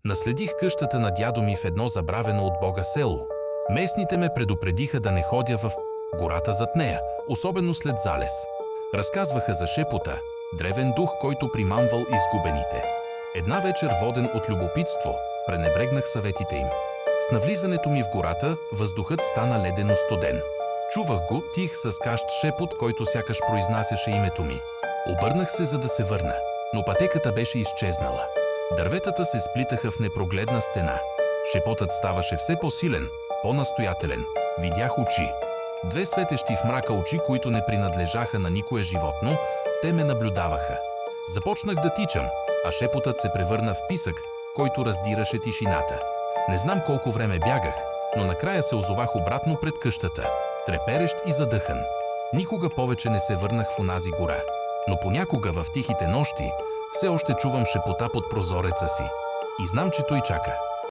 Наследих къщата на дядо ми в едно забравено от Бога село. Местните ме предупредиха да не ходя в гората зад нея, особено след залез. Разказваха за Шепота, древен дух, който примамвал изгубените. Една вечер, воден от любопитство, пренебрегнах съветите им. С навлизането ми в гората, въздухът стана ледено студен. Чувах го, тих с кащ шепот, който сякаш произнасяше името ми. Обърнах се, за да се върна, но пътеката беше изчезнала. Дърветата се сплитаха в непрогледна стена. Шепотът ставаше все по-силен, по-настоятелен. Видях очи. Две светещи в мрака очи, които не принадлежаха на никое животно, те ме наблюдаваха. Започнах да тичам, а шепотът се превърна в писък, който раздираше тишината. Не знам колко време бягах, но накрая се озовах обратно пред къщата, треперещ и задъхан. Никога повече не се върнах в онази гора, но понякога в тихите нощи все още чувам Шепота под прозореца си и знам, че той чака.